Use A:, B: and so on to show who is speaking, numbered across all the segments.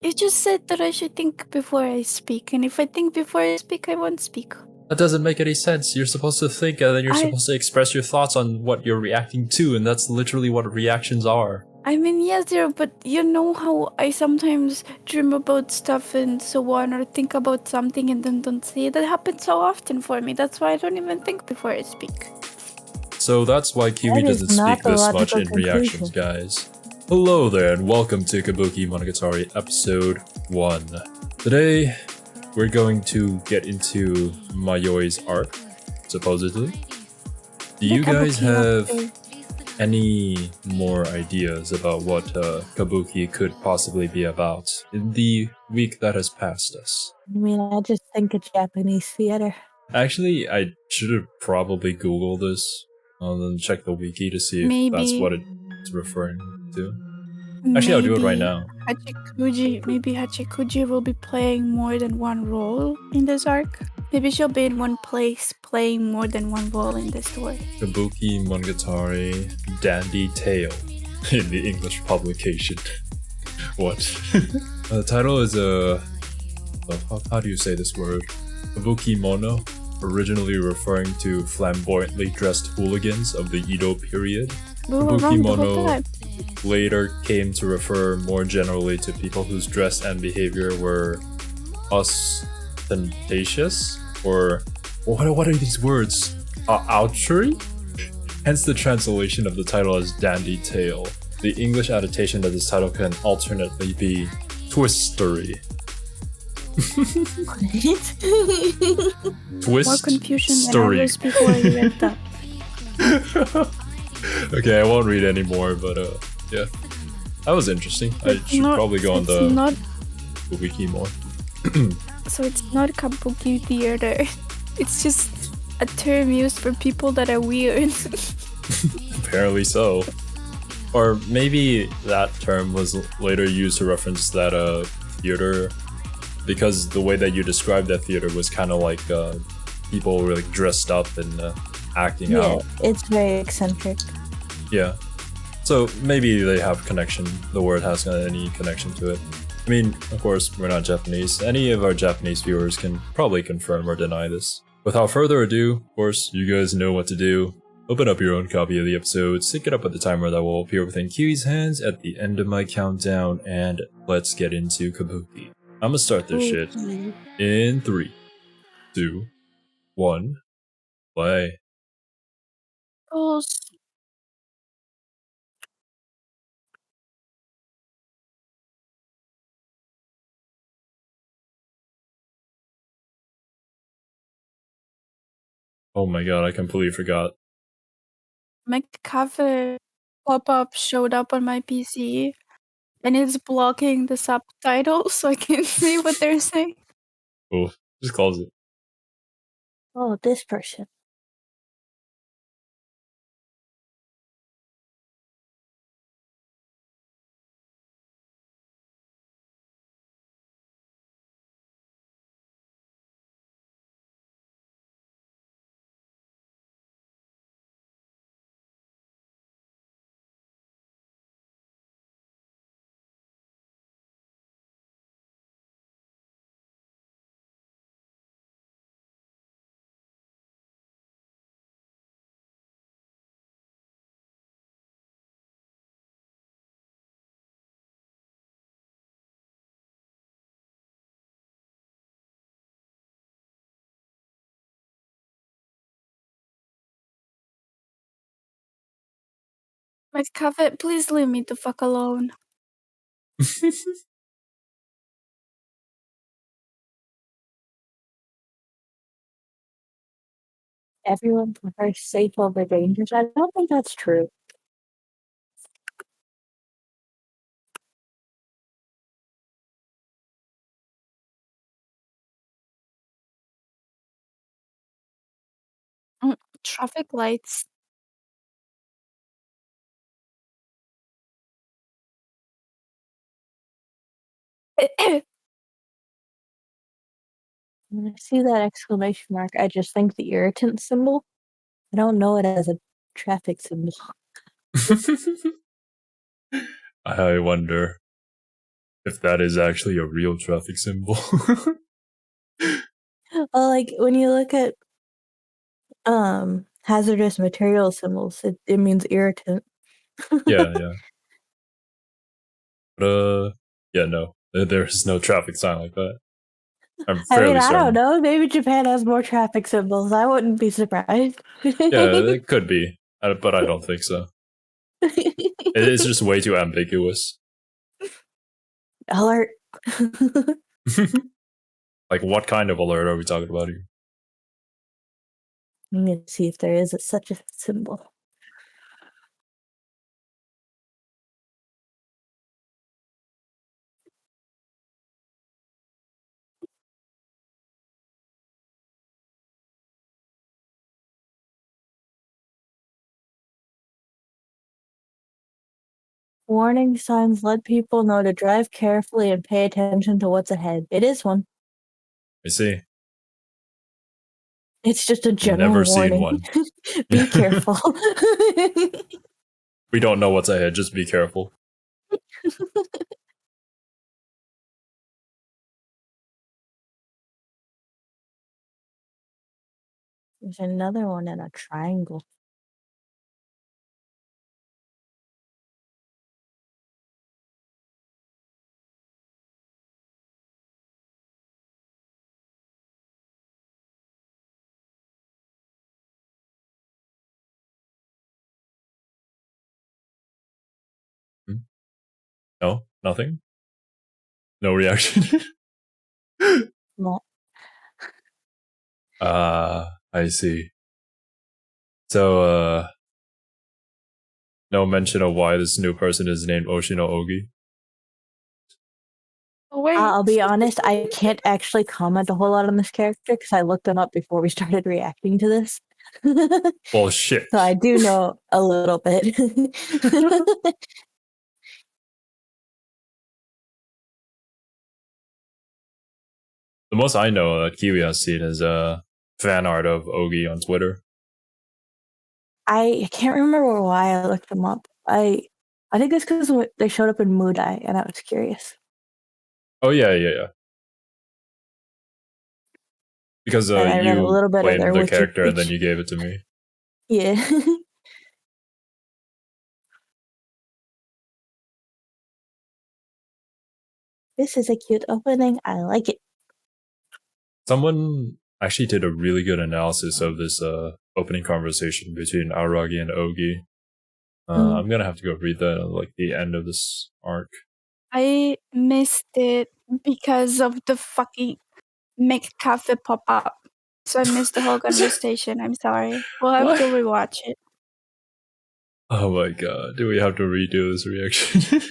A: You just said that I should think before I speak, and if I think before I speak, I won't speak.
B: That doesn't make any sense. You're supposed to think and then you're supposed to express your thoughts on what you're reacting to, and that's literally what reactions are.
A: I mean, yes, there, but you know how I sometimes dream about stuff and so on, or think about something and then don't say it? That happens so often for me. That's why I don't even think before I speak.
B: So that's why Kiwi doesn't speak this much in reactions, guys. Hello there, and welcome to Kabukimonogatari episode 1. Today, we're going to get into Mayoi's arc, supposedly. Do you guys have any more ideas about what Kabuki could possibly be about in the week that has passed us?
C: I mean, I just think of Japanese theater.
B: Actually, I should have probably Googled this and then check the wiki to see if that's what it's referring to. Actually, I'll do it right now.
A: Maybe Hachikuji will be playing more than one role in this arc. Maybe she'll be in one place playing more than one role in this story.
B: Kabukimonogatari Dandy Tale in the English publication. What? The title is how do you say this word? Kabukimono, originally referring to flamboyantly dressed hooligans of the Edo period. Kabukimono later came to refer more generally to people whose dress and behavior were ostentatious, or what are these words? Ouchery? Hence the translation of the title as Dandy Tale. The English adaptation of this title can alternately be twistery. Twist.
A: More confusion than I was before you read that.
B: Okay, I won't read anymore, but yeah. That was interesting. I should probably go on the wiki more.
A: So it's not kabuki theater. It's just a term used for people that are weird.
B: Apparently so. Or maybe that term was later used to reference that theater, because the way that you described that theater was kind of like people were like dressed up and acting out.
C: Yeah, it's very eccentric.
B: Yeah. So maybe they have connection. The word has any connection to it. I mean, of course, we're not Japanese. Any of our Japanese viewers can probably confirm or deny this. Without further ado, of course, you guys know what to do. Open up your own copy of the episode, sync it up with the timer that will appear within Kiwi's hands at the end of my countdown, and let's get into Kabuki. I'm gonna start this shit in 3, 2, 1, play. Oh my god, I completely forgot.
A: My cover pop-up showed up on my PC, and it's blocking the subtitles so I can't see what they're saying.
B: Oh, just close it.
C: Oh, this person.
A: My cover, please leave me the fuck alone.
C: Everyone prefers safe over dangerous. I don't think that's true.
A: Traffic lights.
C: When I see that exclamation mark, I just think the irritant symbol. I don't know it as a traffic symbol.
B: I wonder. If that is actually a real traffic symbol.
C: Well, like when you look at hazardous material symbols, it means irritant.
B: Yeah. But yeah, no. There is no traffic sign like that. I'm
C: I mean,
B: fairly
C: I don't
B: certain.
C: know. Maybe Japan has more traffic symbols. I wouldn't be surprised.
B: Yeah, it could be, but I don't think so. It's just way too ambiguous.
C: Alert.
B: Like, what kind of alert are we talking about here?
C: Let me see if there is such a symbol. Warning signs let people know to drive carefully and pay attention to what's ahead. It is one.
B: I see.
C: It's just a
B: Never
C: general
B: seen
C: warning.
B: one.
C: Be careful.
B: We don't know what's ahead, just be careful.
C: There's another one in a triangle.
B: No? Nothing? No reaction?
C: No.
B: I see. So, no mention of why this new person is named Oshino Ogi.
A: Oh, wait.
C: I'll be honest, I can't actually comment a whole lot on this character because I looked them up before we started reacting to this.
B: Well, shit.
C: So I do know a little bit.
B: The most I know that Kiwi has seen is fan art of Ogi on Twitter.
C: I can't remember why I looked them up. I think it's because they showed up in Mood Eye, and I was curious.
B: Oh, yeah. Because
C: And I read a
B: you
C: little bit of
B: claimed
C: their
B: the
C: wiki
B: character and then
C: page.
B: you gave it to me.
C: Yeah. This is a cute opening. I like it.
B: Someone actually did a really good analysis of this opening conversation between Aragi and Ogi. I'm gonna have to go read that at like the end of this arc.
A: I missed it because of the fucking make cafe pop up. So I missed the whole conversation. I'm sorry. We'll have
B: What?
A: to rewatch it.
B: Oh my god, do we have to redo this reaction?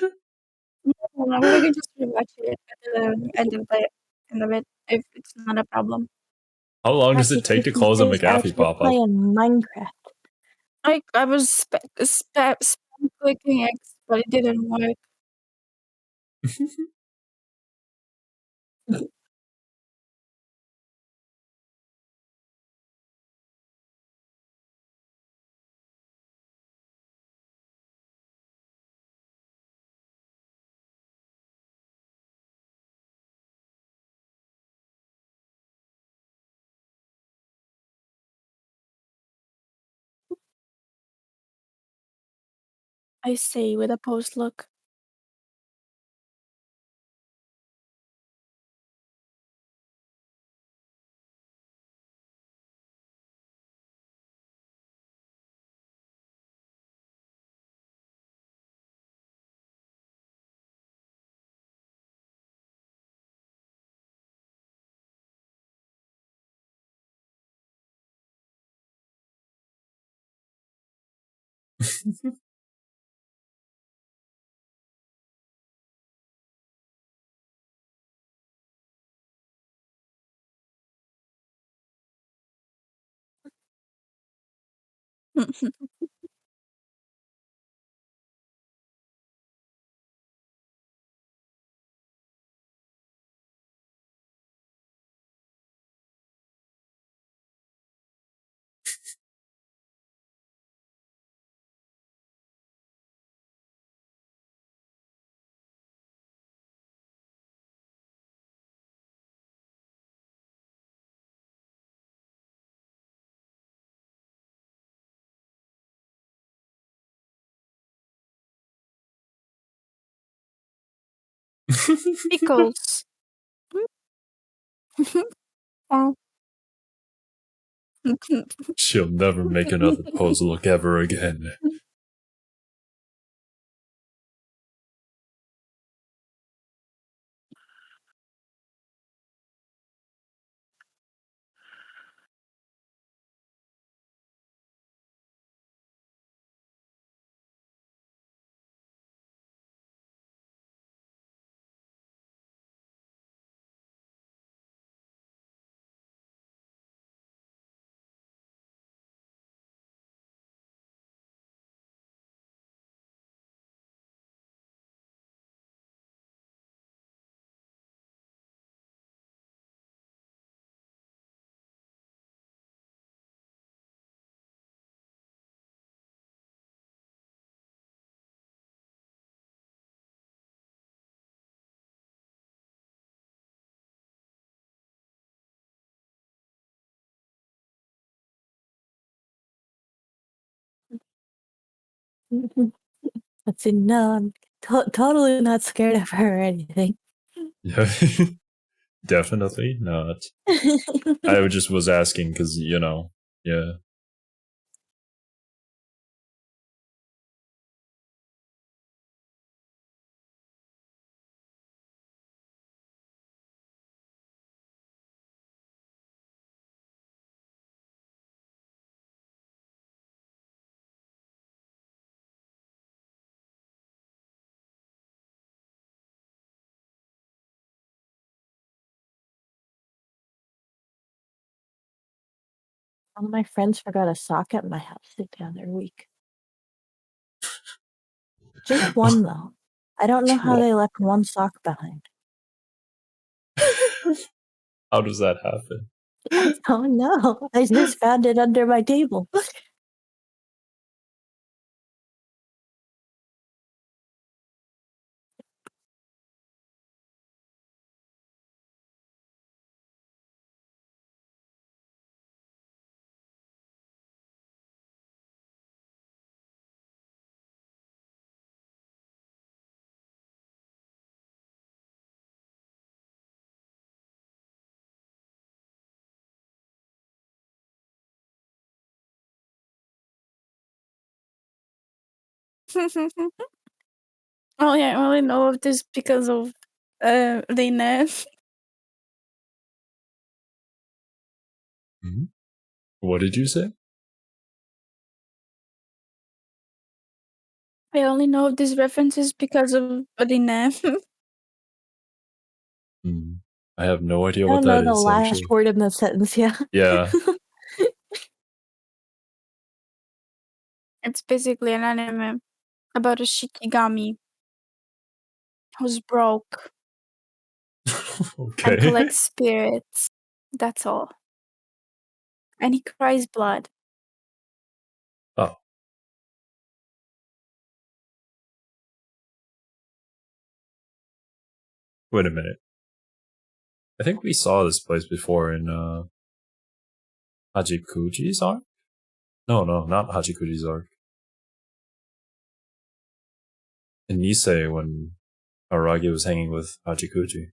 A: No, we can just rewatch it at the end of it if it's not a problem.
B: How long does
C: Happy
B: it take to
C: Christmas
B: close a
C: Days out
B: McAfee
C: here
B: pop up?
C: playing Minecraft.
A: I was spam clicking X, but it didn't work. I say with a post look. Pickles. Oh.
B: She'll never make another pose look ever again.
C: Let's see. No, I'm totally not scared of her or anything.
B: Yeah, definitely not. I just was asking because, yeah.
C: One of my friends forgot a sock at my house the other week. Just one, though. I don't know how they left one sock behind.
B: How does that happen?
C: I don't know. I just found it under my table.
A: Oh yeah, I only know of this because of Lena.
B: Mhm. What did you say?
A: I only know of these references because of Lena.
B: I have no idea
C: I
B: what
C: don't know
B: that
C: the
B: is,
C: last
B: actually.
C: word in the sentence, yeah.
B: Yeah.
A: It's basically an anime about a shikigami who's broke and
B: Okay.
A: collects spirits. That's all. And he cries blood.
B: Oh. Wait a minute. I think we saw this place before in Hachikuji's arc? No, not Hachikuji's arc. In Nisei when Aragi was hanging with Hachikuji.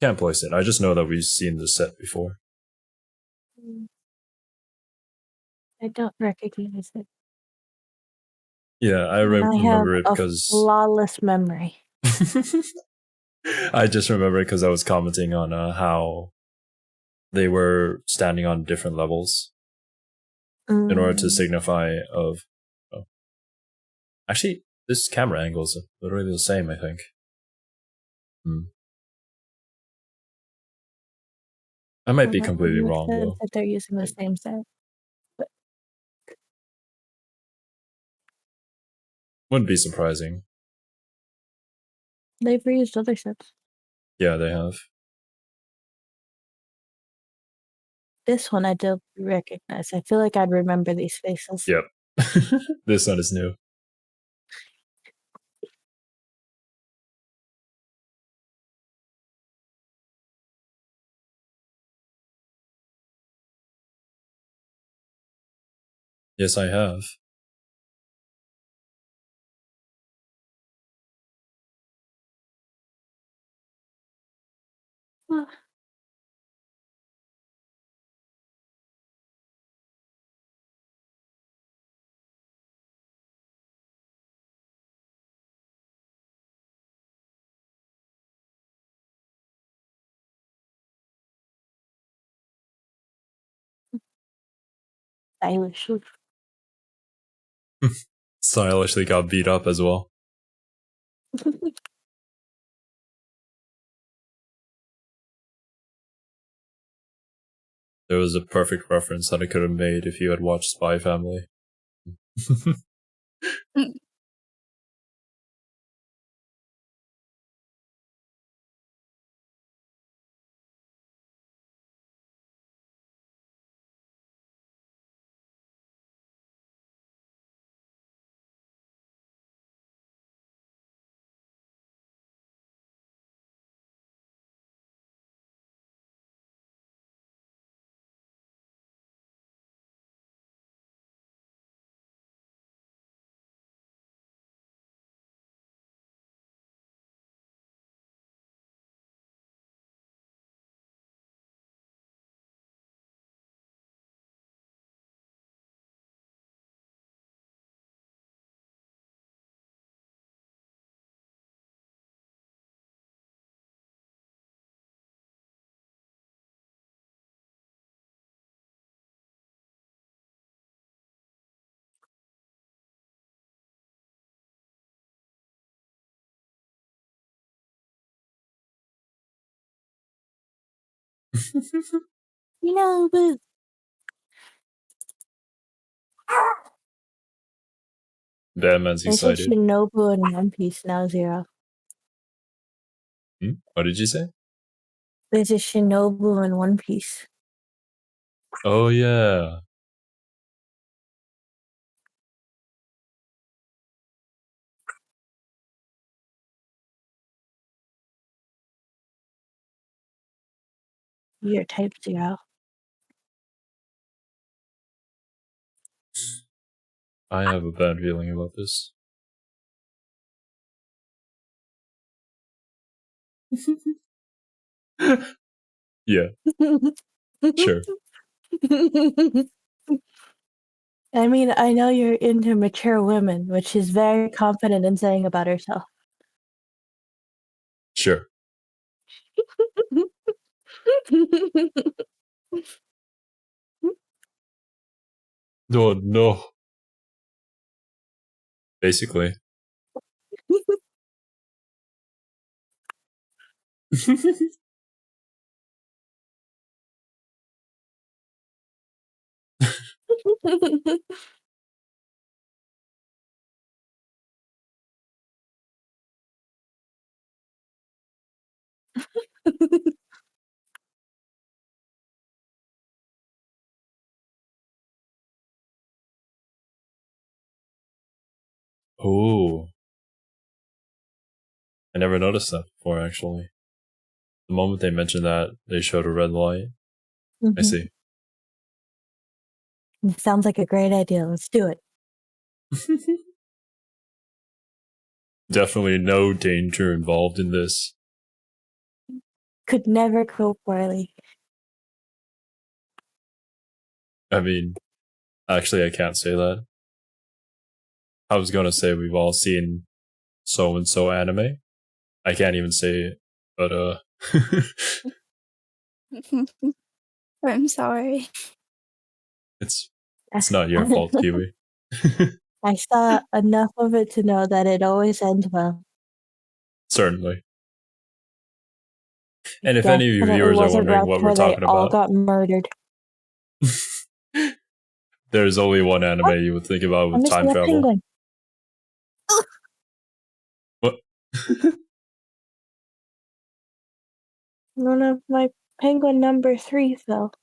B: Can't place it. I just know that we've seen this set before.
C: I don't recognize it.
B: Yeah, I
C: And I have
B: remember it
C: a
B: because
C: flawless memory.
B: I just remember it because I was commenting on how they were standing on different levels in order to signify of. Oh. Actually, this camera angle is literally the same, I think. I might be completely wrong though.
C: That they're using the same set.
B: Wouldn't be surprising.
C: They've reused other sets.
B: Yeah, they have.
C: This one I don't recognize. I feel like I'd remember these faces.
B: Yep. This one is new. Yes, I have.
C: Stylishly.
B: Stylishly got beat up as well. There was a perfect reference that I could have made if you had watched Spy Family.
C: But
B: Batman's
C: there's a
B: excited.
C: Shinobu in One Piece now, Zero.
B: What did you say?
C: There's a Shinobu in One Piece.
B: Oh, yeah.
C: Your type, Zero.
B: I have a bad feeling about this. Yeah, sure.
C: I mean, I know you're into mature women, which she's very confident in saying about herself.
B: Sure. Oh, no. Basically. Oh, I never noticed that before, actually. The moment they mentioned that, they showed a red light. I see.
C: It sounds like a great idea. Let's do it.
B: Definitely no danger involved in this.
C: Could never go poorly.
B: I mean, actually, I can't say that. I was gonna say we've all seen so and so anime. I can't even say it, but
A: I'm sorry.
B: it's not your fault, Kiwi.
C: I saw enough of it to know that it always ends well.
B: Certainly. And if any of you
C: Definitely
B: viewers are
C: wasn't
B: wondering
C: rough
B: what we're
C: where they
B: talking
C: all
B: about,
C: got murdered.
B: there's only one anime you would think about
C: I'm
B: with time
C: missing a
B: travel.
C: penguin.
B: What?
C: One of my penguin number 3 fell.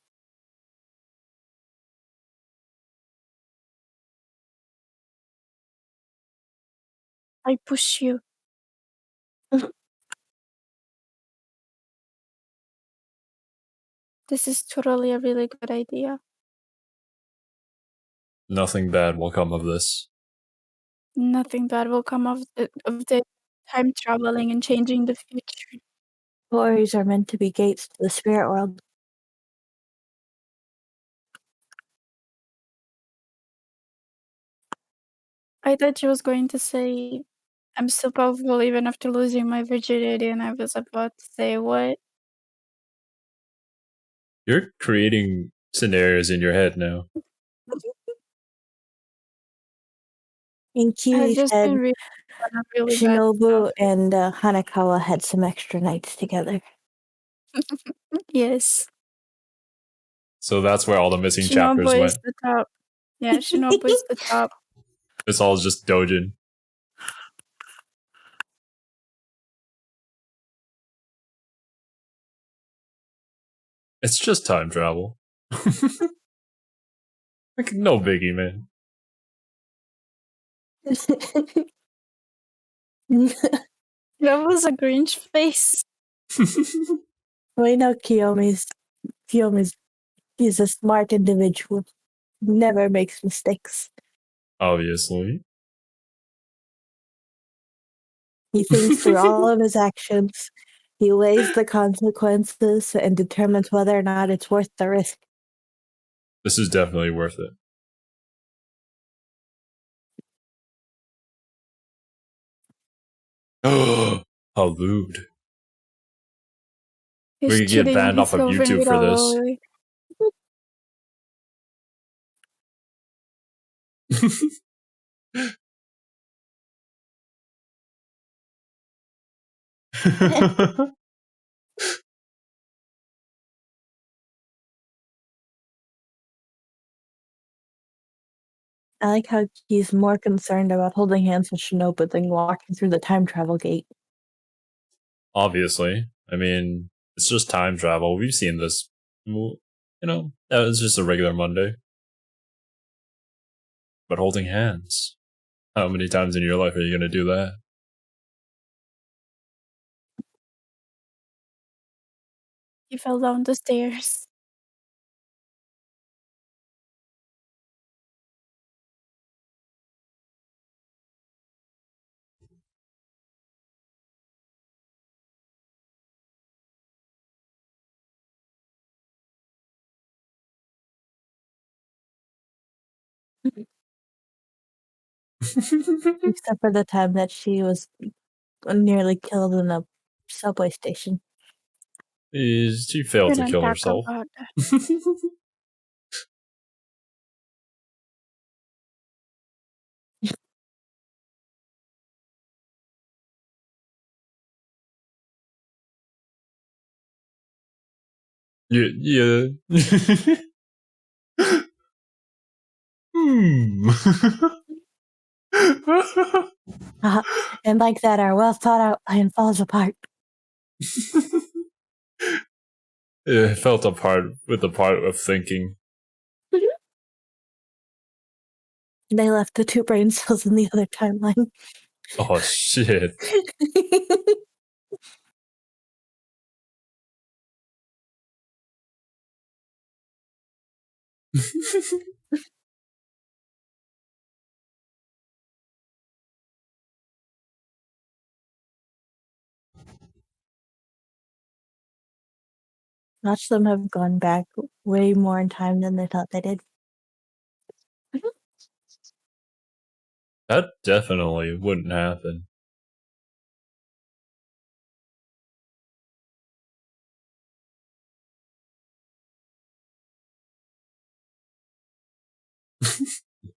A: I push you. This is totally a really good idea.
B: Nothing bad will come of this.
A: Nothing bad will come of the time traveling and changing the future.
C: Stories are meant to be gates to the spirit world.
A: I thought she was going to say, I'm still powerful even after losing my virginity, and I was about to say, what?
B: You're creating scenarios in your head now.
C: And
A: I've
C: Kiwi
A: just
C: said
A: been reading a lot of really bad
C: Shinobu
A: stuff.
C: and Hanakawa had some extra nights together.
A: Yes.
B: So that's where all the missing chapters
A: Shinobu is
B: went.
A: the top. Yeah, Shinobu is the top.
B: It's all just dojin. It's just time travel. Like, no biggie, man.
A: That was a Grinch face.
C: We know Kiyomi's he's a smart individual. Never makes mistakes.
B: Obviously.
C: He thinks through all of his actions. He weighs the consequences and determines whether or not it's worth the risk.
B: This is definitely worth it. How lewd.
A: He's
B: We could get
A: cheating on
B: banned
A: his
B: off of
A: girlfriend
B: YouTube
A: with
B: for this.
A: Aoi.
C: I like how he's more concerned about holding hands with Shinobu than walking through the time travel gate.
B: Obviously. I mean, it's just time travel. We've seen this. You know, it's just a regular Monday. But holding hands. How many times in your life are you going to do that?
A: He fell down the stairs.
C: Except for the time that she was nearly killed in a subway station.
B: She failed to
A: Shouldn't
B: kill
A: talk
B: herself.
A: about that.
B: Yeah. Hmm.
C: And like that, our well thought out plan falls apart.
B: It felt apart with the part of thinking.
C: They left the two brain cells in the other timeline.
B: Oh shit.
C: Watch them have gone back way more in time than they thought they did.
B: That definitely wouldn't happen.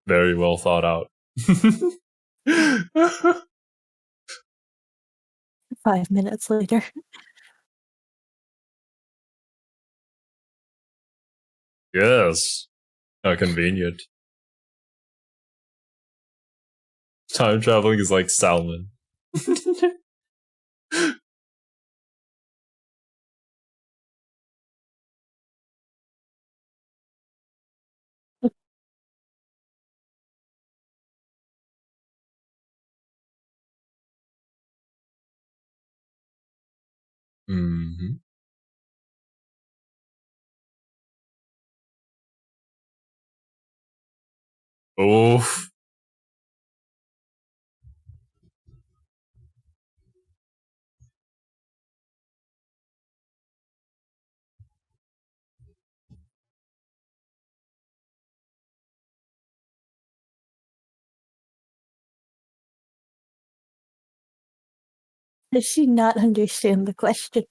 B: Very well thought out.
C: 5 minutes later.
B: Yes. How convenient. Time traveling is like salmon. Hmm. Oh.
C: Does she not understand the question?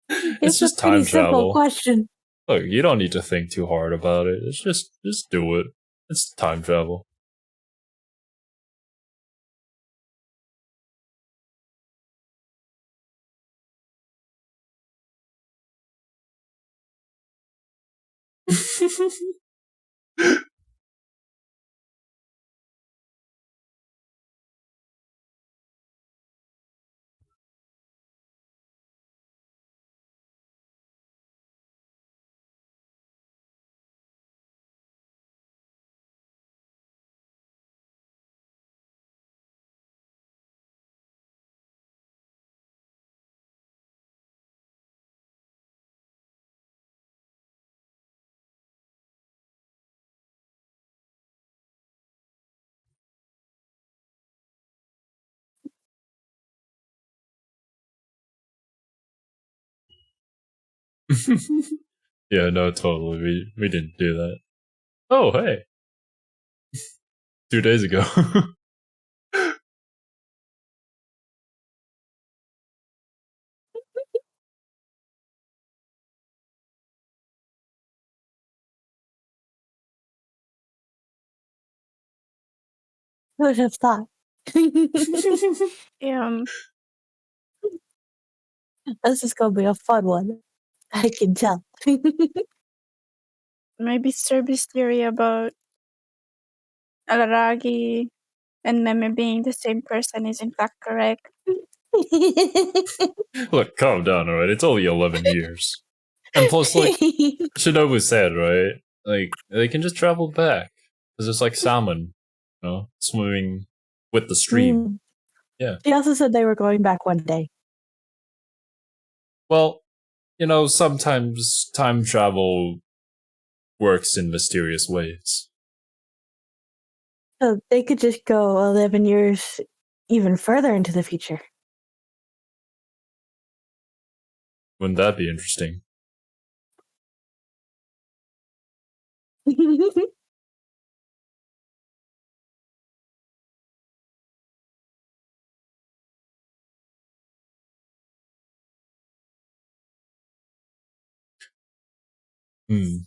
B: It's
C: It's a
B: just
C: pretty
B: time
C: simple
B: travel.
C: question.
B: Look, you don't need to think too hard about it. It's just do it. It's time travel. Yeah, no, totally. We didn't do that. Oh, hey. 2 days ago.
C: Who would have thought?
A: Yeah.
C: This is gonna be a fun one. I can tell.
A: Maybe Cerby's theory about Alaragi and Meme being the same person is in fact correct.
B: Look, calm down, alright? It's only 11 years. And plus, like, Shinobu said, right? Like, they can just travel back. Because it's like salmon, you know, swimming with the stream. Yeah.
C: She also said they were going back one day.
B: Well, you know, sometimes time travel works in mysterious ways.
C: So they could just go 11 years even further into the future.
B: Wouldn't that be interesting?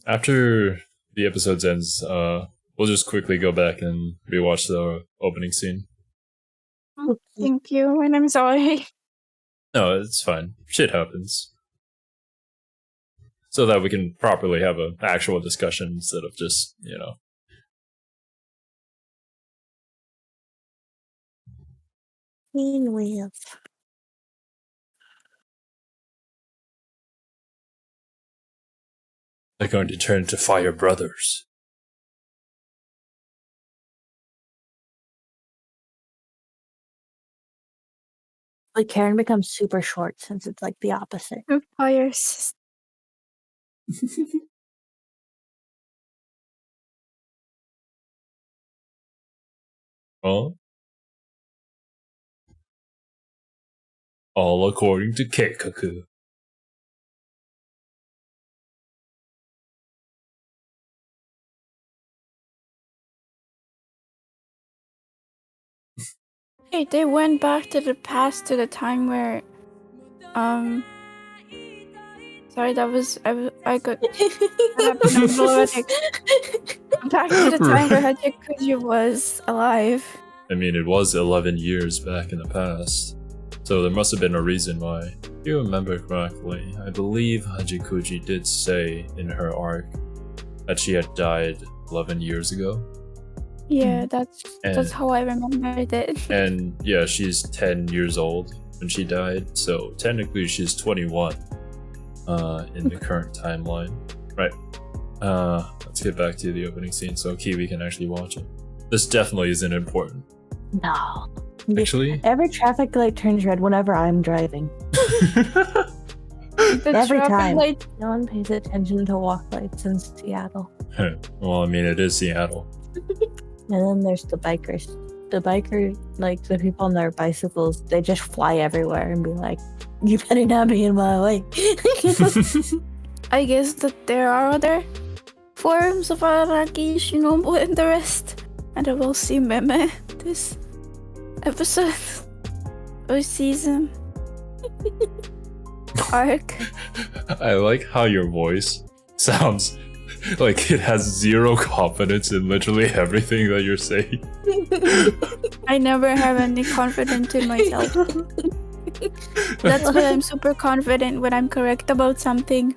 B: After the episode ends, we'll just quickly go back and rewatch the opening scene.
A: Thank you, and I'm sorry.
B: No, it's fine. Shit happens. So that we can properly have an actual discussion instead of just, you know.
C: Green wheels.
B: They're going to turn into fire brothers.
C: Like Karen becomes super short since it's like the opposite.
A: Fires.
B: Well, all according to Keikaku.
A: Hey, they went back to the past to the time where, sorry, that was I got melodic. Back to the time where Hachikuji was alive.
B: I mean, it was 11 years back in the past, so there must have been a reason why. If you remember correctly, I believe Hachikuji did say in her arc that she had died 11 years ago.
A: Yeah, that's how I remembered it.
B: And yeah, she's 10 years old when she died, so technically she's 21 in the current timeline. Right. Let's get back to the opening scene so Kiwi can actually watch it. This definitely isn't important.
C: No.
B: Actually?
C: Every traffic light turns red whenever I'm driving.
A: The
C: Every
A: traffic
C: time.
A: light.
C: No one pays attention to walk lights in Seattle.
B: Well, I mean, it is Seattle.
C: And then there's the bikers. The the people on their bicycles, they just fly everywhere and be like, you better not be in my way.
A: I guess that there are other forms of Araraki, Shinobu, and the rest. And I will see Meme this episode or season. Arc.
B: I like how your voice sounds like it has zero confidence in literally everything that you're saying.
A: I never have any confidence in myself. That's why I'm super confident when I'm correct about something.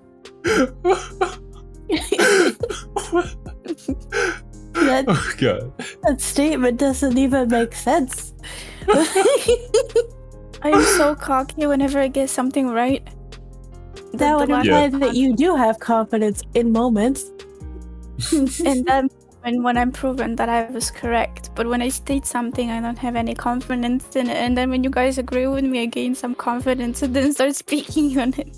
B: Oh god.
C: That statement doesn't even make sense.
A: I'm so cocky whenever I get something right.
C: That would imply that you do have confidence in moments.
A: And then when I'm proven that I was correct. But when I state something, I don't have any confidence in it. And then when you guys agree with me, I gain some confidence and then start speaking on it.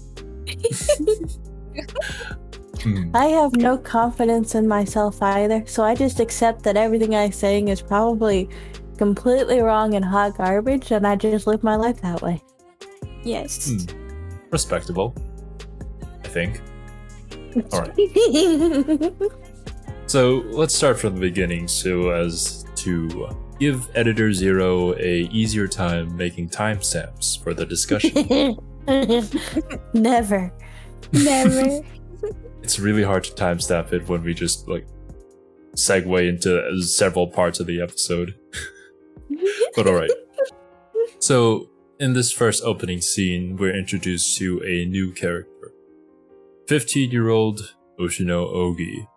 C: I have no confidence in myself either, so I just accept that everything I'm saying is probably completely wrong and hot garbage, and I just live my life that way.
A: Yes.
B: Respectable, I think. Alright. So let's start from the beginning so as to give Editor Zero a easier time making timestamps for the discussion.
C: Never.
B: It's really hard to timestamp it when we just like segue into several parts of the episode. But alright. So in this first opening scene, we're introduced to a new character. 15-year-old Oshino Ougi.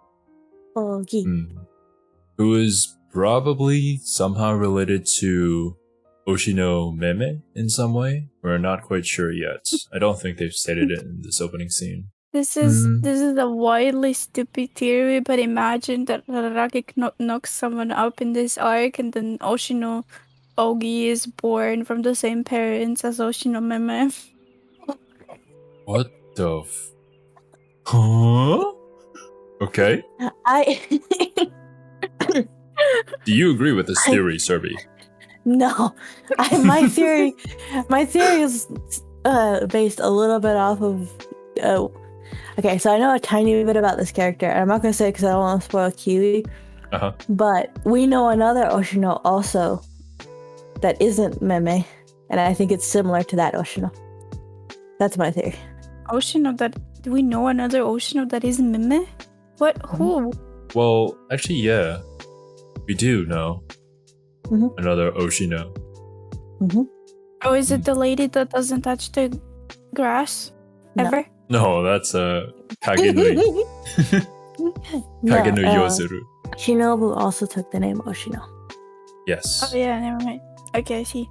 B: Who is probably somehow related to Oshino Meme in some way. We're not quite sure yet. I don't think they've stated it in this opening scene.
A: This is a wildly stupid theory, but imagine that Araraki knocks someone up in this arc, and then Oshino Ougi is born from the same parents as Oshino Meme.
B: What the Huh? Okay. Do you agree with this theory, Cerby?
C: No. My theory is based a little bit off of okay, so I know a tiny bit about this character, and I'm not going to say it because I don't want to spoil Kiwi. But we know another Oshino also that isn't Meme, and I think it's similar to that Oshino. That's my theory.
A: Do we know another Oshino that is Meme? What? Who?
B: Well, actually, yeah. We do know another Oshino.
A: Oh, is it the lady that doesn't touch the grass ever?
B: No, that's Kagenui. Kagenui Yozuru.
C: Shinobu also took the name Oshino.
B: Yes.
A: Oh yeah, never mind. Okay, I see.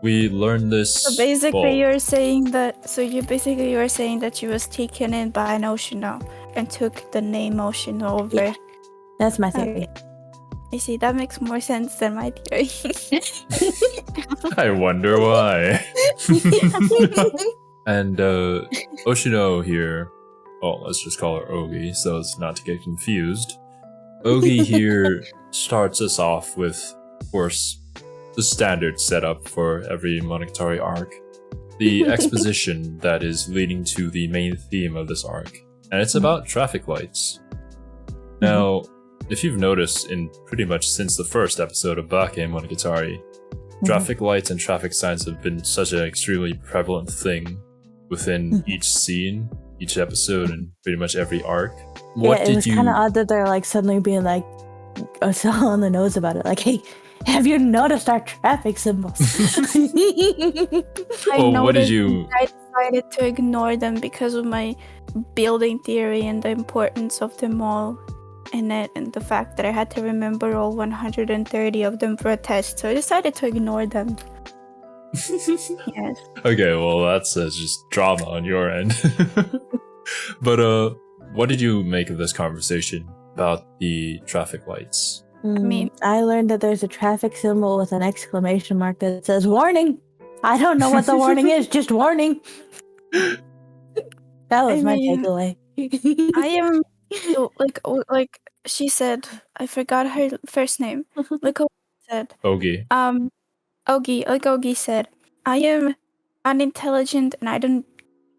B: We learned this.
A: So basically, you're saying that. So you were saying that she was taken in by an Oshino and took the name Oshino over.
C: Yeah, that's my theory.
A: I see. That makes more sense than my theory.
B: I wonder why. And Oshino here, well, let's just call her Ougi so as not to get confused. Ougi here starts us off with, of course, the standard setup for every Monogatari arc. The exposition that is leading to the main theme of this arc. And it's about traffic lights. Now, if you've noticed in pretty much since the first episode of Monogatari, traffic lights and traffic signs have been such an extremely prevalent thing within each scene, each episode, and pretty much every arc.
C: It was kind of odd that they're like suddenly being like so on the nose about it. Like, hey, have you noticed our traffic symbols?
B: What did you?
A: I decided to ignore them because of my building theory and the importance of them all in it, and the fact that I had to remember all 130 of them for a test. So I decided to ignore them. Yes.
B: Okay, well that's just drama on your end. But what did you make of this conversation about the traffic lights?
C: I learned that there's a traffic symbol with an exclamation mark that says warning. I don't know what the warning is, just warning. That was
A: I
C: my
A: mean,
C: takeaway.
A: I am like she said. I forgot her first name. Like Ogi said.
B: Ougi.
A: Ogi, like Ogi said, I am unintelligent and I don't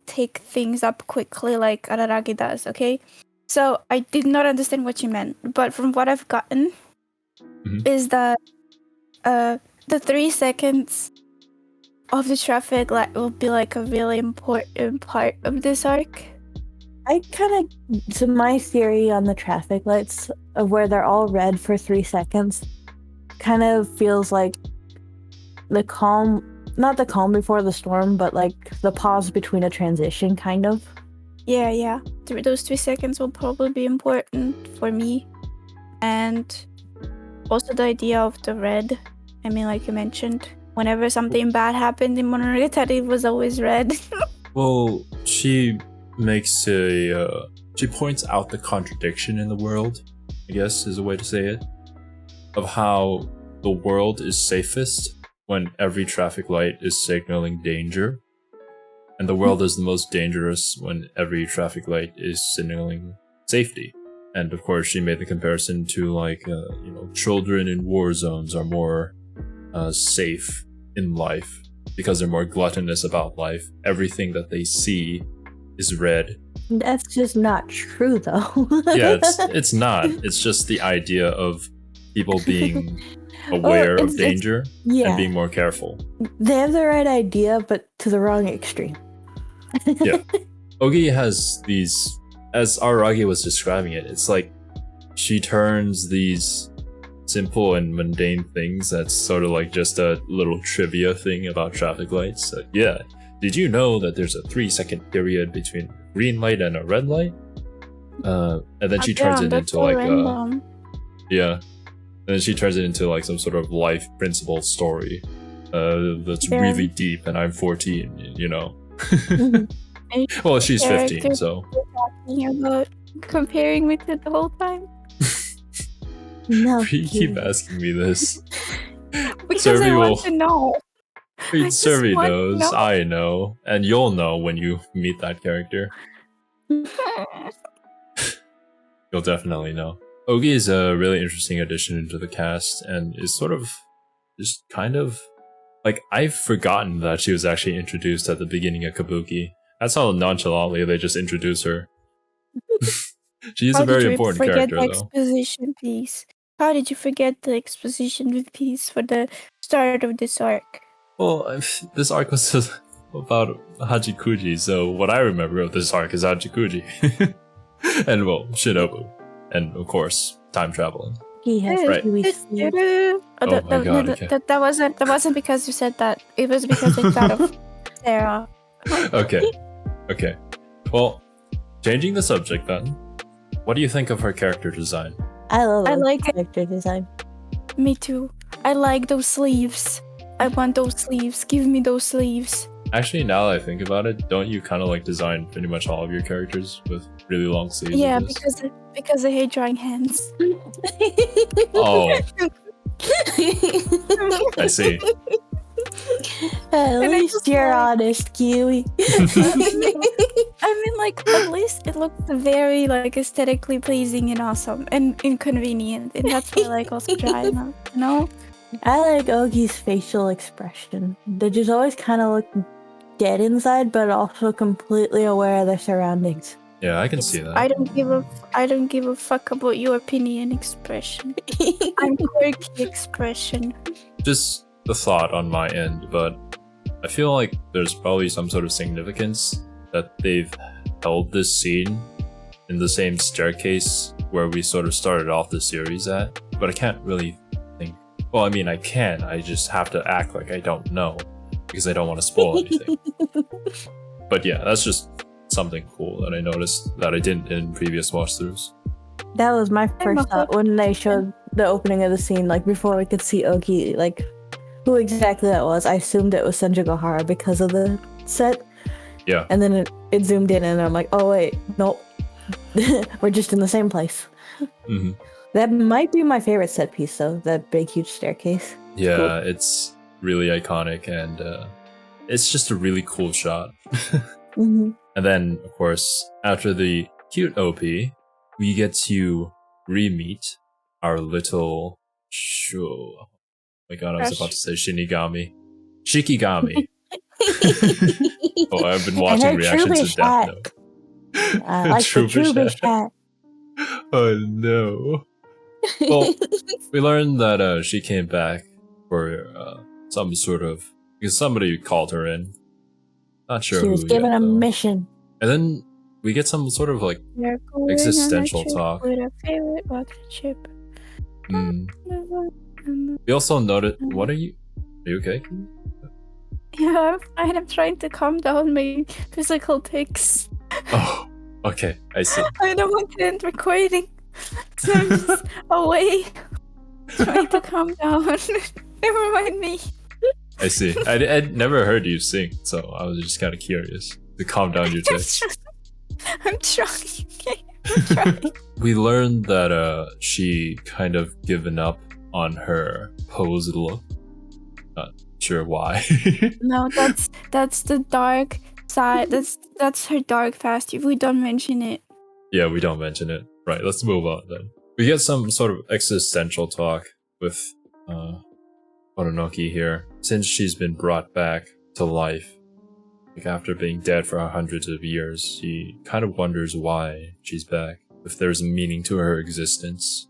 A: take things up quickly like Araragi does. Okay, so I did not understand what you meant, but from what I've gotten, is that the 3 seconds of the traffic light will be like a really important part of this arc.
C: So my theory on the traffic lights of where they're all red for 3 seconds kind of feels like the calm, not the calm before the storm, but like the pause between a transition, kind of.
A: Yeah. Those 3 seconds will probably be important for me. And also the idea of the red. I mean, like you mentioned, whenever something bad happened in Monogatari, it was always red.
B: Well, she points out the contradiction in the world, I guess is a way to say it, of how the world is safest when every traffic light is signaling danger, and the world is the most dangerous when every traffic light is signaling safety. And of course, she made the comparison to children in war zones are more safe in life because they're more gluttonous about life. Everything that they see is red.
C: That's just not true, though.
B: Yeah, it's not. It's just the idea of people being aware of danger and being more careful.
C: They have the right idea, but to the wrong extreme.
B: Yeah. Ougi has these, as Araragi was describing it, it's like she turns these simple and mundane things that's sort of like just a little trivia thing about traffic lights. Yeah. Did you know that there's a 3-second period between a green light and a red light? And then she turns it into like and then she turns it into like some sort of life principle story that's really deep. And I'm 14, you know. Well, she's 15, so.
A: Talking about comparing with it the whole time.
C: No,
B: you keep asking me this.
A: Because
B: Cerby
A: I want to know.
B: Cerby knows, I know, and you'll know when you meet that character. You'll definitely know. Ougi is a really interesting addition into the cast, and is sort of just kind of like, I've forgotten that she was actually introduced at the beginning of Kabuki. That's how nonchalantly they just introduce her. She is a very important character, though.
A: Exposition piece? How did you forget the exposition piece for the start of this arc?
B: Well, this arc was about Hachikuji, so what I remember of this arc is Hachikuji. And, well, Shinobu. And, of course, time traveling.
C: He has Kiwi sleeve.
A: That wasn't because you said that. It was because I thought of Sarah.
B: Okay. Well, changing the subject then. What do you think of her character design?
C: I like character design.
A: Me too. I like those sleeves. I want those sleeves. Give me those sleeves.
B: Actually, now that I think about it, don't you kind of like design pretty much all of your characters with really long sleeves?
A: Yeah, because I hate drawing hands.
B: Oh. I see.
C: At least you're honest, Kiwi.
A: I mean, like, at least it looks very, like, aesthetically pleasing and awesome and inconvenient. And that's why I like also drawing them, you know?
C: I like Ougi's facial expression. They just always kind of look dead inside, but also completely aware of their surroundings.
B: Yeah, I can see that.
A: I don't give a fuck about your opinion expression. I'm quirky expression.
B: Just a thought on my end, but I feel like there's probably some sort of significance that they've held this scene in the same staircase where we sort of started off the series at, but I can't really think. Well, I mean, I can. I just have to act like I don't know because I don't want to spoil anything. But yeah, that's just something cool that I noticed that I didn't in previous watch-throughs.
C: That was my first thought when they showed the opening of the scene, like before we could see Ougi, like who exactly that was. I assumed it was Senjugohara because of the set.
B: Yeah.
C: And then it zoomed in and I'm like, oh wait, nope. We're just in the same place.
B: Mm-hmm.
C: That might be my favorite set piece though, that big huge staircase.
B: Yeah,
C: cool.
B: It's really iconic and it's just a really cool shot.
C: Mm-hmm.
B: And then, of course, after the cute OP, we get to re-meet our little oh my god, I was about to say Shinigami. Shikigami. Oh, I've been watching reactions to Death Note.
C: I like the Trubish hat.
B: Oh no. Well, we learned that she came back for some sort of... because somebody called her in. Not sure
C: She was
B: who
C: given
B: yet,
C: a
B: though.
C: mission.
B: And then we get some sort of like existential talk.
A: With a favorite rocket ship.
B: We also noted... what are you okay?
A: Yeah, I'm trying to calm down my physical tics.
B: Oh, okay, I see.
A: I don't want to end recording, so I'm just away, trying to calm down. Never mind me.
B: I see. I'd never heard you sing, so I was just kind of curious to calm down your tics.
A: I'm trying.
B: We learned that she kind of given up on her posed look. Not sure why.
A: No, that's the dark side. That's her dark past. We don't mention it.
B: Yeah, we don't mention it. Right, let's move on then. We get some sort of existential talk with Ononoki here. Since she's been brought back to life, like after being dead for hundreds of years, she kind of wonders why she's back, if there's a meaning to her existence.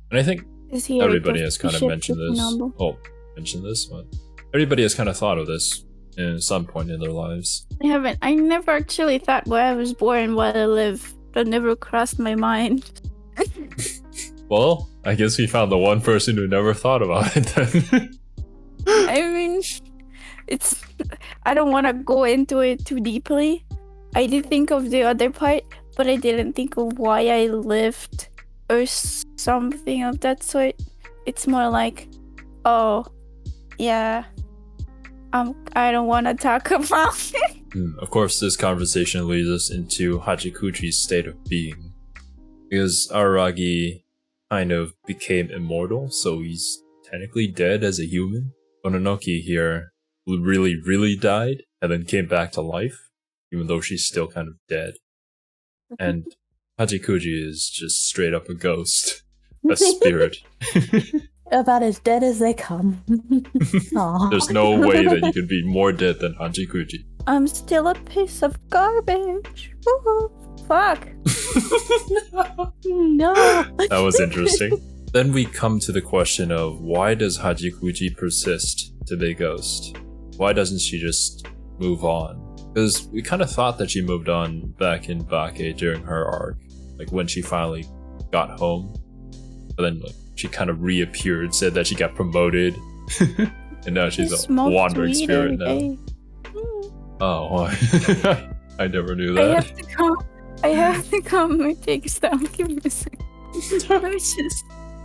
B: And I think everybody has kind of mentioned this. Oh, mentioned this, but everybody has kind of thought of this in some point in their lives.
A: I never actually thought why I was born, why I live. That never crossed my mind.
B: Well, I guess we found the one person who never thought about it then.
A: I mean, I don't want to go into it too deeply. I did think of the other part, but I didn't think of why I lived or something of that sort. It's more like, oh, yeah, I don't want to talk about it.
B: Of course, this conversation leads us into Hachikuji's state of being. Because Araragi kind of became immortal, so he's technically dead as a human. Ononoki here really died, and then came back to life, even though she's still kind of dead. And Hachikuji is just straight up a ghost. A spirit.
C: About as dead as they come.
B: There's no way that you can be more dead than Hachikuji.
A: I'm still a piece of garbage. Woo-hoo. Fuck.
C: No.
B: That was interesting. Then we come to the question of why does Hachikuji persist to be a ghost? Why doesn't she just move on? Because we kind of thought that she moved on back in Bake during her arc, like when she finally got home. But then like, she kind of reappeared, said that she got promoted, and now she's a wandering spirit now. Oh, I never knew that.
A: I have to calm my takes down. Give me a second.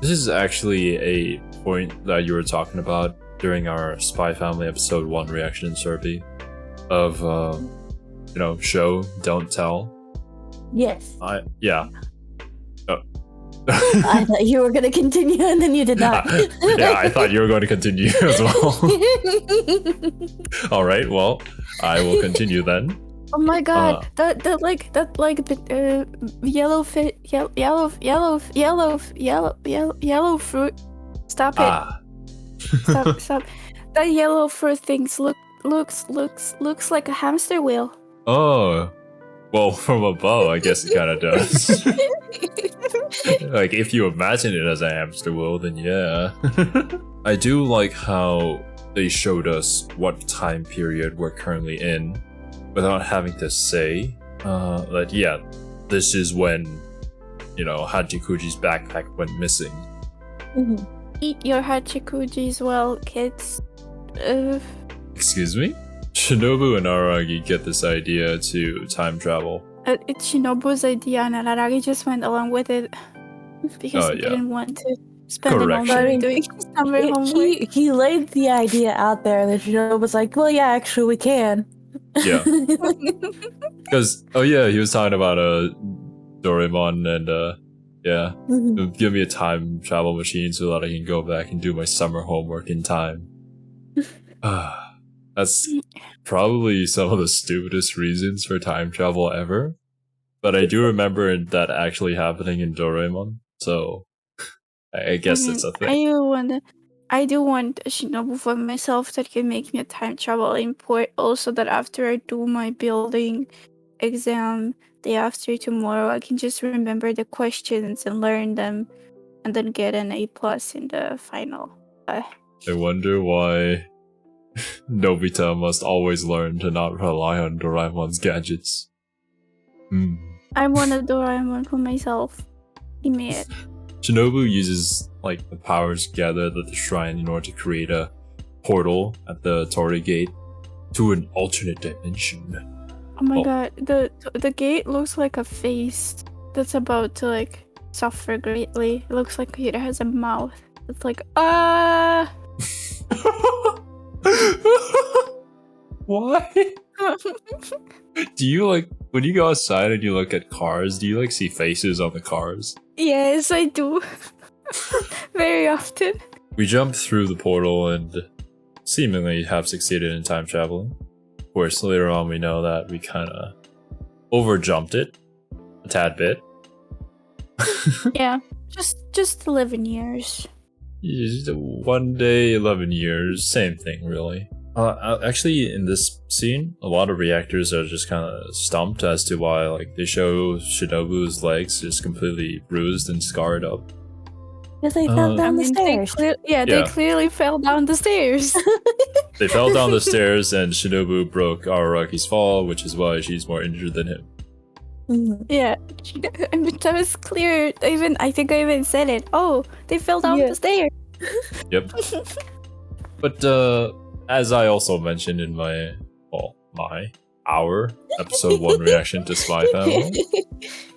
B: This is actually a point that you were talking about during our Spy Family episode 1 reaction in Cerby of, show, don't tell.
C: Yes.
B: Yeah.
C: I thought you were going to continue and then you did not.
B: Yeah, I thought you were going to continue as well. All right, well, I will continue then.
A: Oh my god, yellow fruit. Stop it. Stop. That yellow fruit things looks like a hamster wheel.
B: Oh. Well, from above, I guess it kind of does. Like, if you imagine it as a hamster wheel, then yeah. I do like how they showed us what time period we're currently in, without having to say that, yeah, this is when, Hachikuji's backpack went missing.
C: Mm-hmm.
A: Eat your Hachikuji as well, kids.
B: Excuse me? Shinobu and Araragi get this idea to time travel.
A: It's Shinobu's idea, and Araragi just went along with it because he didn't want to spend the moment doing summer homework.
C: He laid the idea out there, and then Shinobu was like, well, yeah, actually, we can.
B: Yeah. Because, he was talking about Doraemon and, give me a time travel machine so that I can go back and do my summer homework in time. That's probably some of the stupidest reasons for time travel ever. But I do remember that actually happening in Doraemon, so I guess it's a thing.
A: I do want a Shinobu for myself that can make me a time travel import. Also, that after I do my building exam day after tomorrow, I can just remember the questions and learn them, and then get an A+ in the final.
B: I wonder why Nobita must always learn to not rely on Doraemon's gadgets.
A: I want a Doraemon for myself. Give me it.
B: Shinobu uses like the powers gathered at the shrine in order to create a portal at the Torii Gate to an alternate dimension.
A: Oh my god, the gate looks like a face that's about to like suffer greatly. It looks like it has a mouth. It's like
B: Why? Do you like when you go outside and you look at cars, do you like see faces on the cars?
A: Yes, I do. Very often.
B: We jump through the portal and seemingly have succeeded in time traveling. Of course, later on we know that we kind of overjumped it a tad bit.
A: Yeah, just 11 years.
B: Just 1 day, 11 years, same thing really. Actually, in this scene, a lot of reactors are just kind of stumped as to why, like, they show Shinobu's legs just completely bruised and scarred up.
C: Because they fell down the stairs.
A: They clearly fell down the stairs.
B: They fell down the stairs, and Shinobu broke Araraki's fall, which is why she's more injured than him.
A: Yeah, I mean, that was clear. I think I even said it. Oh, they fell down the stairs.
B: Yep. But as I also mentioned in our episode 1 reaction to Spy Family,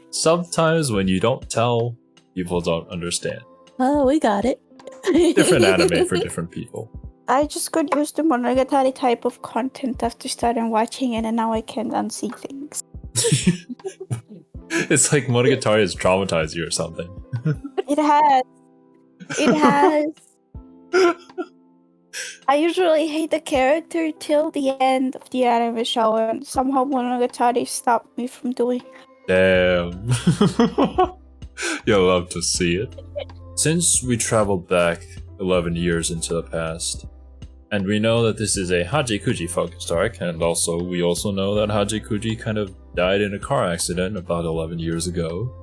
B: sometimes when you don't tell, people don't understand.
C: Oh, we got it.
B: Different anime for different people.
A: I just got used to Monogatari type of content after starting watching it, and now I can't unsee things.
B: It's like Monogatari has traumatized you or something.
A: It has. I usually hate the character till the end of the anime show, and somehow Monogatari stopped me from doing.
B: Damn. You'll love to see it. Since we traveled back 11 years into the past, and we know that this is a Hachikuji focused arc, and we also know that Hachikuji kind of died in a car accident about 11 years ago.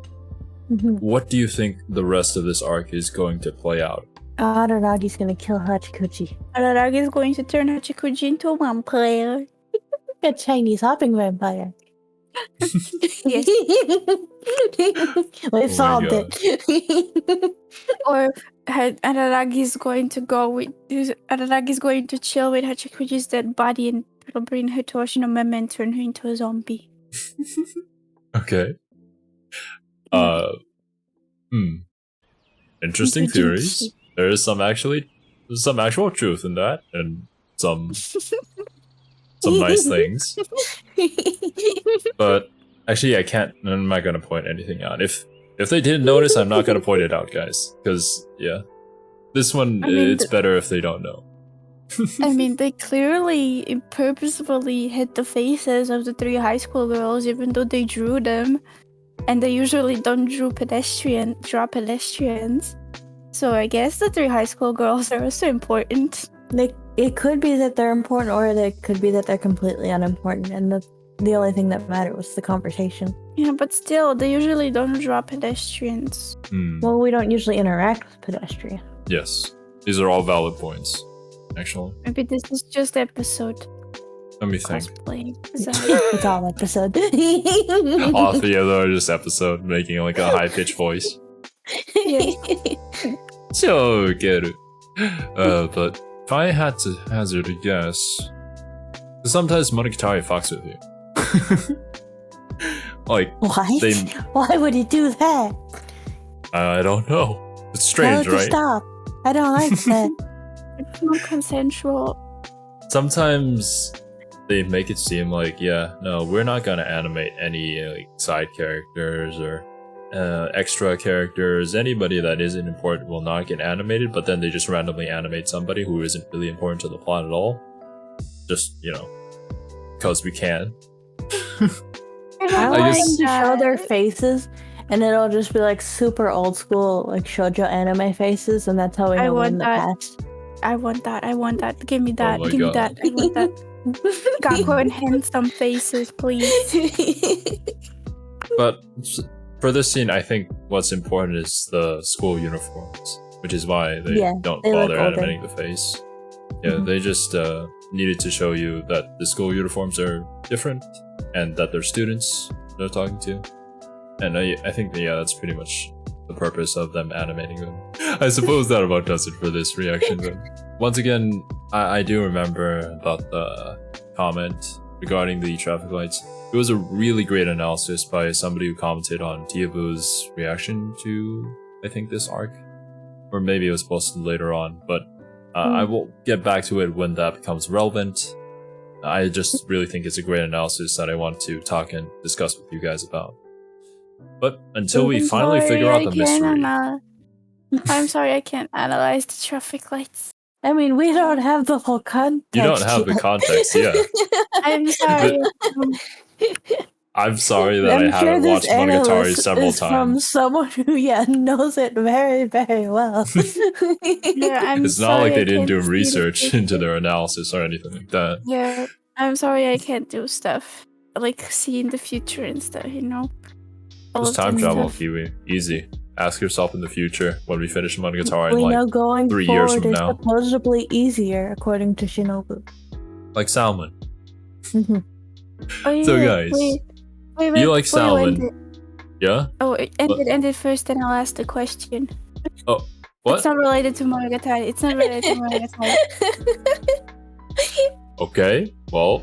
B: What do you think the rest of this arc is going to play out?
C: Araragi's gonna kill Hachikuji.
A: Araragi is going to turn Hachikuji into a vampire.
C: A Chinese hopping vampire.
A: Yes.
C: We've solved it.
A: Or Araragi is going to chill with Hachikuji's dead body, and it'll bring her to Oshinomeme and turn her into a zombie.
B: Okay. Interesting theories. There is some actual truth in that, and some nice things. But actually, I'm not gonna point anything out. If they didn't notice, I'm not gonna point it out, guys. Because this one, it's better if they don't know.
A: I mean, they clearly purposefully hid the faces of the 3 high school girls, even though they drew them, and they usually don't draw pedestrians. So I guess the 3 high school girls are also important.
C: It could be that they're important, or it could be that they're completely unimportant, and the only thing that mattered was the conversation.
A: Yeah, but still, they usually don't draw pedestrians.
C: Well, we don't usually interact with pedestrians.
B: Yes, these are all valid points, actually.
A: Maybe this is just episode.
B: Let me think.
A: Cosplay.
C: It's all episode.
B: All 3 of them are just episode, making like a high-pitched voice. So get it. But if I had to hazard a guess, sometimes Monogatari fucks with you. Like,
C: what? Why would he do that?
B: I don't know. It's strange, right?
C: Stop. I don't like that.
A: It's not consensual.
B: Sometimes they make it seem like, we're not gonna animate any like side characters or extra characters. Anybody that isn't important will not get animated, but then they just randomly animate somebody who isn't really important to the plot at all. just because we can.
C: I
B: I
C: want
B: guess-
C: them to show their faces, and it'll just be like super old school, like shoujo anime faces, and that's how we
A: I
C: know we're
A: want
C: in the
A: that.
C: past.
A: I want that. Give me that.
B: my
A: Give me
B: God.
A: that. I want that. Gakko and handsome faces, please.
B: But for this scene, I think what's important is the school uniforms, which is why they don't
C: they look
B: bother
C: older.
B: animating the face. Yeah,
C: Mhm.
B: they just needed to show you that the school uniforms are different and that they're students they're talking to. And I think that's pretty much the purpose of them animating them. I suppose that about does it for this reaction. But once again, I do remember about the comment regarding the traffic lights. It was a really great analysis by somebody who commented on Tiabu's reaction to, I think, this arc. Or maybe it was posted later on, but I will get back to it when that becomes relevant. I just really think it's a great analysis that I want to talk and discuss with you guys about. But until we finally figure out the mystery.
A: I'm sorry, I can't analyze the traffic lights.
C: I mean, we don't have the whole context.
B: You don't have the
C: yet.
B: context, yeah.
A: I'm sorry.
B: I'm sorry that
C: I'm
B: I
C: sure
B: haven't
C: this
B: watched Monogatari
C: analyst
B: several
C: is from
B: times.
C: someone who knows it very, very well.
A: Yeah, I'm
B: It's not
A: sorry,
B: like
A: I
B: they didn't
A: can't
B: do
A: see the
B: research
A: future.
B: into their analysis or anything like that.
A: Yeah, I'm sorry I can't do stuff like see in the future and stuff. All
B: Just
A: of
B: time
A: that
B: travel,
A: stuff.
B: Kiwi. Easy. Ask yourself in the future when we finish Monogatari in
C: We know
B: like
C: going
B: 3 years
C: forward
B: from
C: is
B: now.
C: supposedly easier, according to Shinobu.
B: Like salmon.
A: Oh, yeah,
B: So, guys,
A: wait,
B: you like
A: before you end
B: salmon?
A: it-
B: Yeah?
A: Oh, end it first, then I'll ask the question.
B: Oh, what?
A: It's not related to Monogatari. It's not related to Monogatari.
B: Okay, well,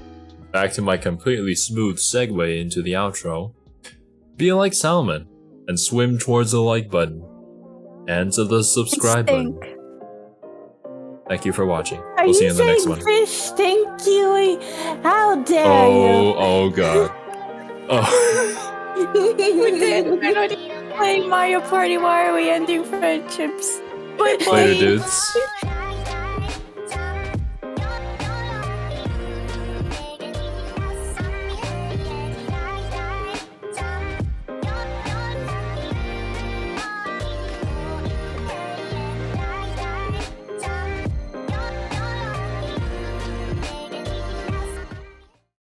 B: back to my completely smooth segue into the outro. Be like salmon and swim towards the like button and to the subscribe button.
A: Stink.
B: Thank you for watching.
C: Are
B: We'll see you
C: you
B: in the next
C: saying
B: one.
C: fish stink, Kiwi? How dare
B: Oh god. Oh.
A: We're not even playing Mario Party. Why are we ending friendships? Bye
B: Later,
A: bye.
B: dudes.